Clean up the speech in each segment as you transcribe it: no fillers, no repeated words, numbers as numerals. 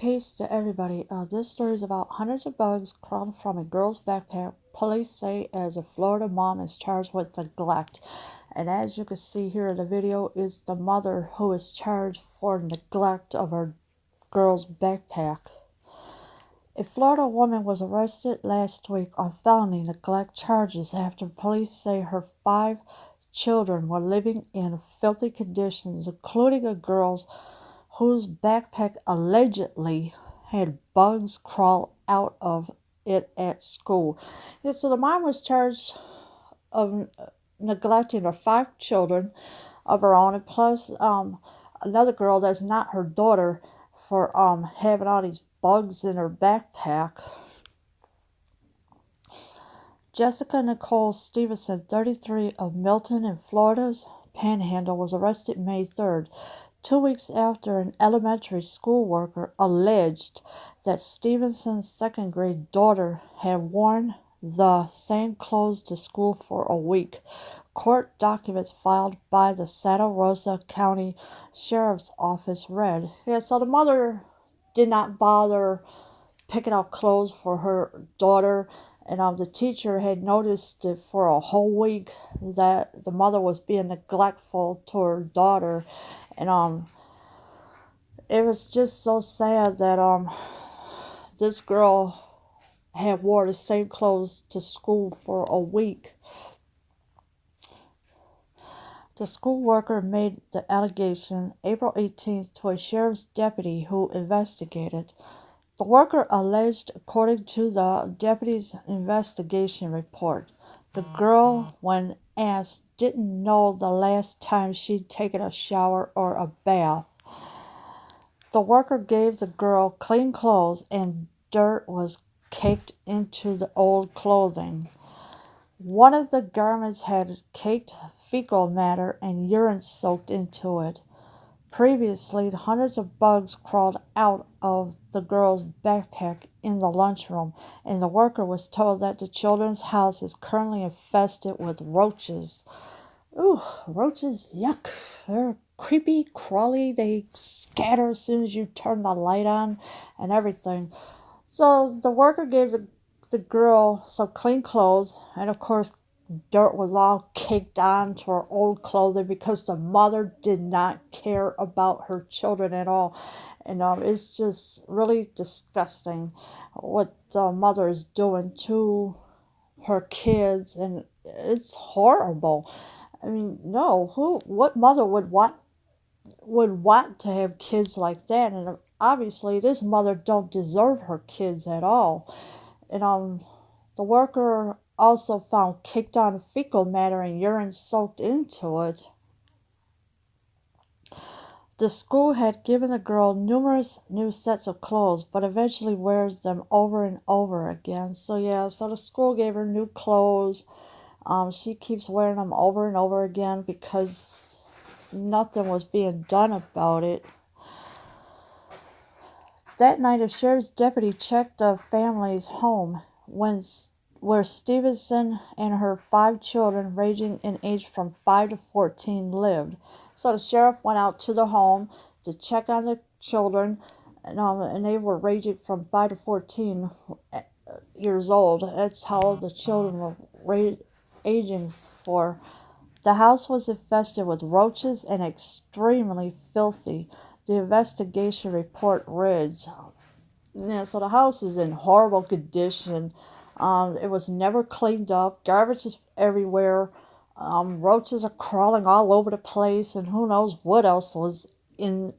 case to everybody. This story is about hundreds of bugs crawling from a girl's backpack. Police say as a Florida mom is charged with neglect. And as you can see here in the video is the mother who is charged for neglect of her girl's backpack. A Florida woman was arrested last week on felony neglect charges after police say her 5 children were living in filthy conditions, including a girl's whose backpack allegedly had bugs crawl out of it at school. Yeah, so the mom was charged of neglecting her 5 children of her own, and plus another girl that's not her daughter for having all these bugs in her backpack. Jessica Nicole Stevenson, 33, of Milton in Florida's Panhandle, was arrested May 3rd, 2 weeks after an elementary school worker alleged that Stevenson's second-grade daughter had worn the same clothes to school for a week. Court documents filed by the Santa Rosa County Sheriff's Office read. Yeah, so the mother did not bother picking out clothes for her daughter, and the teacher had noticed it for a whole week that the mother was being neglectful to her daughter, and it was just so sad that this girl had wore the same clothes to school for a week. The school worker made the allegation April 18th to a sheriff's deputy who investigated. The worker alleged, according to the deputy's investigation report, the girl, when asked, didn't know the last time she'd taken a shower or a bath. The worker gave the girl clean clothes and dirt was caked into the old clothing. One of the garments had caked fecal matter and urine soaked into it. Previously, hundreds of bugs crawled out of the girl's backpack in the lunchroom, and the worker was told that the children's house is currently infested with roaches. Ooh, roaches, yuck. They're creepy, crawly, they scatter as soon as you turn the light on and everything. So the worker gave the girl some clean clothes, and of course dirt was all caked onto her old clothing because the mother did not care about her children at all. And it's just really disgusting what the mother is doing to her kids, and it's horrible. I mean, no, what mother would want to have kids like that? And obviously this mother don't deserve her kids at all. And the worker also found caked on fecal matter and urine soaked into it. The school had given the girl numerous new sets of clothes, but eventually wears them over and over again. So yeah, so the school gave her new clothes. She keeps wearing them over and over again because nothing was being done about it. That night, a sheriff's deputy checked the family's home where Stevenson and her 5 children, ranging in age from 5 to 14, lived. So the sheriff went out to the home to check on the children, and they were ranging from 5 to 14 years old. That's how the children were aging for. The house was infested with roaches and extremely filthy. The investigation report reads, yeah, so the house is in horrible condition. It was never cleaned up. Garbage is everywhere. Roaches are crawling all over the place, and who knows what else was in.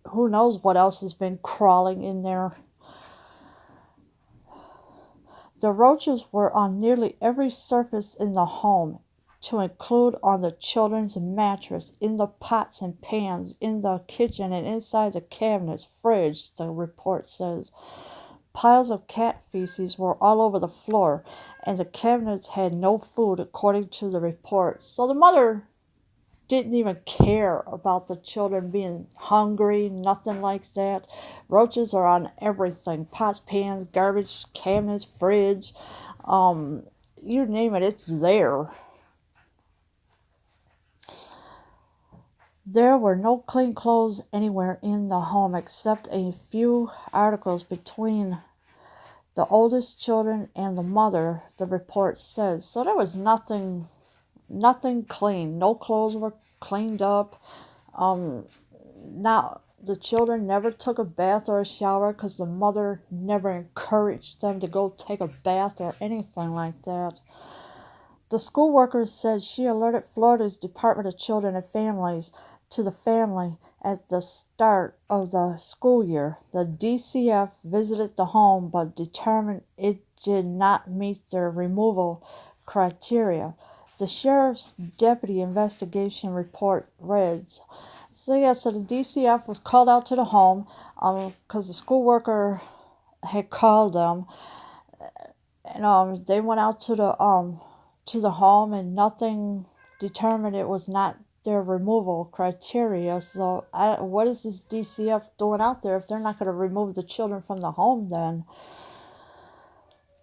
Who knows what else has been crawling in there. The roaches were on nearly every surface in the home, to include on the children's mattress, in the pots and pans, in the kitchen, and inside the cabinets, fridge, the report says. Piles of cat feces were all over the floor, and the cabinets had no food, according to the report. So the mother didn't even care about the children being hungry, nothing like that. Roaches are on everything, pots, pans, garbage, cabinets, fridge, you name it, it's there. There were no clean clothes anywhere in the home except a few articles between the oldest children and the mother, the report says. So there was nothing clean. No clothes were cleaned up. Now the children never took a bath or a shower because the mother never encouraged them to go take a bath or anything like that. The school worker said she alerted Florida's Department of Children and Families to the family at the start of the school year. The DCF visited the home but determined it did not meet their removal criteria. The sheriff's deputy investigation report reads. So the DCF was called out to the home because the school worker had called them, and they went out to the home, and nothing determined it was not their removal criteria. So what is this DCF doing out there if they're not going to remove the children from the home then?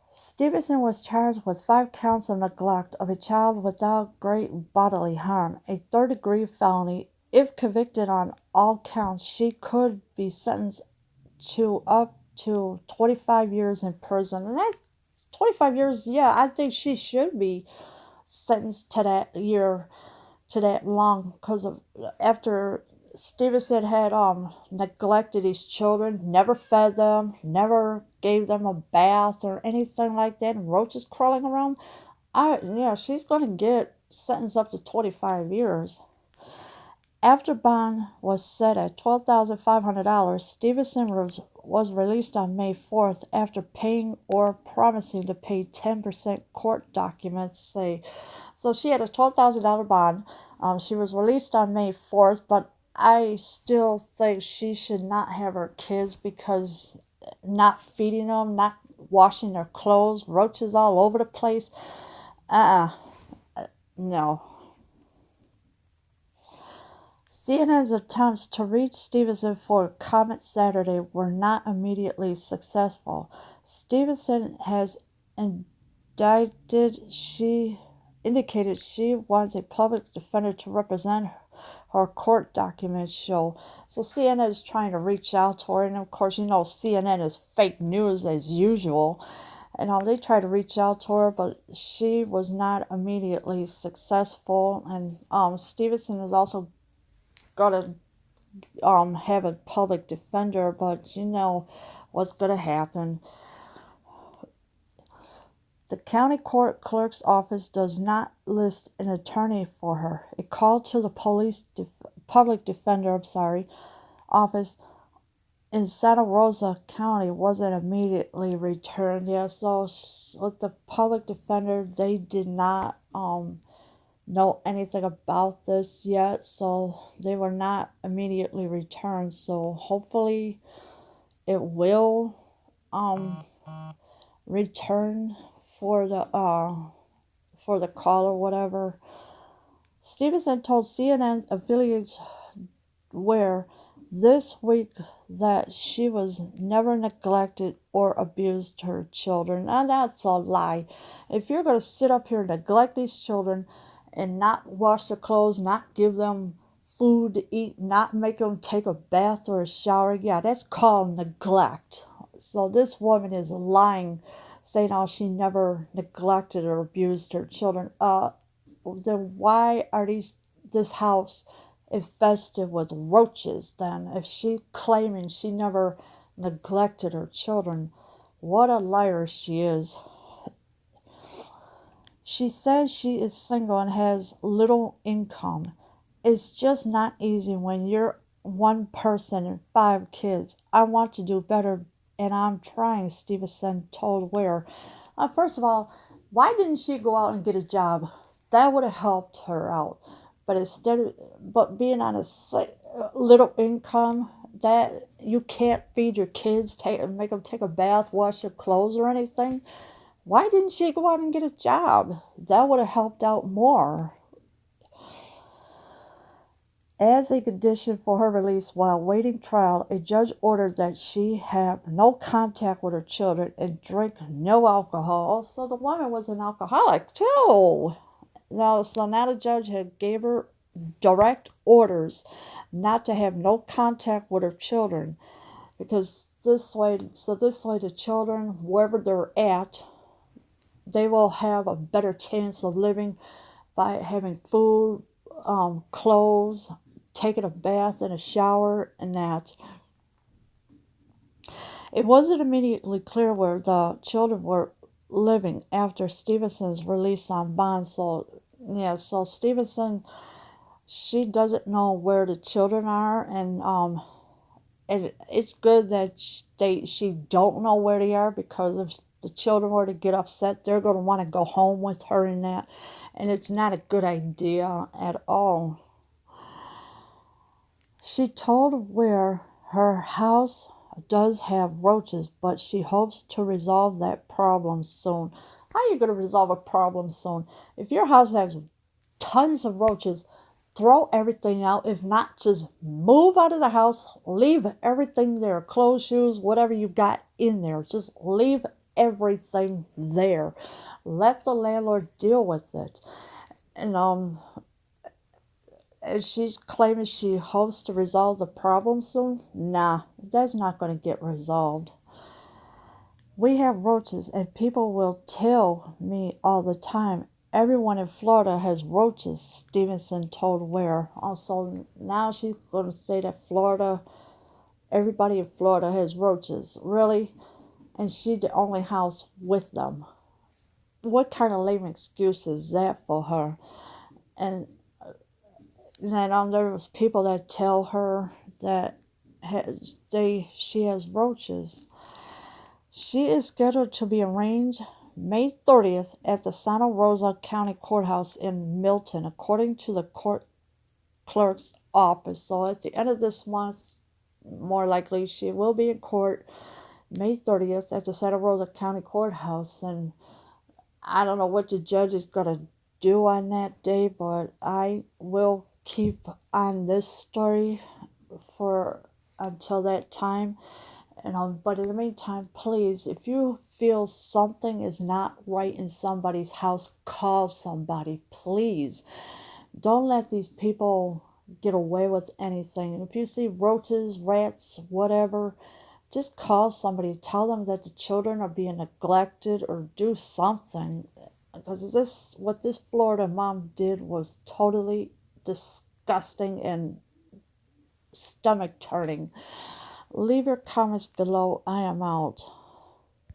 Stevenson was charged with 5 counts of neglect of a child without great bodily harm, a third-degree felony. If convicted on all counts, she could be sentenced to up to 25 years in prison. And that 25 years, yeah, I think she should be sentenced to that long, because of after Stevenson had neglected his children, never fed them, never gave them a bath or anything like that, and roaches crawling around. She's gonna get sentenced up to 25 years. After bond was set at $12,500, Stevenson was released on May 4th after paying or promising to pay 10%, court documents say. So she had a $12,000 bond. She was released on May 4th, but I still think she should not have her kids because not feeding them, not washing their clothes, roaches all over the place. No. CNN's attempts to reach Stevenson for comment Saturday were not immediately successful. Stevenson has indicated she wants a public defender to represent her court documents show. So CNN is trying to reach out to her, and of course, CNN is fake news as usual. And they tried to reach out to her, but she was not immediately successful. And Stevenson is also gonna have a public defender, but what's gonna happen. The county court clerk's office does not list an attorney for her. A call to the public defender office in Santa Rosa County wasn't immediately returned. Yeah, so with the public defender, they did not know anything about this yet, so they were not immediately returned. So hopefully it will return for the call or whatever. Stevenson told CNN's affiliates where this week that she was never neglected or abused her children. And that's a lie. If you're going to sit up here and neglect these children and not wash their clothes, not give them food to eat, not make them take a bath or a shower, yeah, that's called neglect. So this woman is lying, saying she never neglected or abused her children. Then why are this house infested with roaches then, if she's claiming she never neglected her children? What a liar she is. She says she is single and has little income. It's just not easy when you're one person and 5 kids. I want to do better, and I'm trying, Stevenson told Ware. First of all, why didn't she go out and get a job? That would have helped her out. But being on a little income, that you can't feed your kids, make them take a bath, wash their clothes or anything. Why didn't she go out and get a job? That would have helped out more. As a condition for her release while waiting trial, a judge ordered that she have no contact with her children and drink no alcohol. So the woman was an alcoholic too. So now the judge had gave her direct orders not to have no contact with her children, because this way the children, wherever they're at, they will have a better chance of living by having food, clothes, taking a bath and a shower, and that. It wasn't immediately clear where the children were living after Stevenson's release on bond. So, yeah, so Stevenson, she doesn't know where the children are, and it's good that she don't know where they are, because if the children were to get upset, they're going to want to go home with her in that, and it's not a good idea at all. She told where her house does have roaches, but she hopes to resolve that problem soon. How are you going to resolve a problem soon? If your house has tons of roaches, throw everything out. If not, just move out of the house, leave everything there, clothes, shoes, whatever you got in there. Just leave everything there. Let the landlord deal with it. And and she's claiming she hopes to resolve the problem soon. Nah, that's not going to get resolved. We have roaches, and people will tell me all the time, everyone in Florida has roaches, Stevenson told Ware. Also, now she's going to say that everybody in Florida has roaches. Really? And she the only house with them. What kind of lame excuse is that for her? And then there was people that tell her that she has roaches. She is scheduled to be arraigned May 30th at the Santa Rosa County Courthouse in Milton, according to the court clerk's office. So at the end of this month, more likely, she will be in court May 30th at the Santa Rosa County Courthouse. And I don't know what the judge is going to do on that day, but I will keep on this story for until that time. But in the meantime, please, if you feel something is not right in somebody's house, call somebody, please. Don't let these people get away with anything. If you see roaches, rats, whatever, just call somebody. Tell them that the children are being neglected, or do something. Because what this Florida mom did was totally disgusting and stomach turning. Leave your comments below. I am out.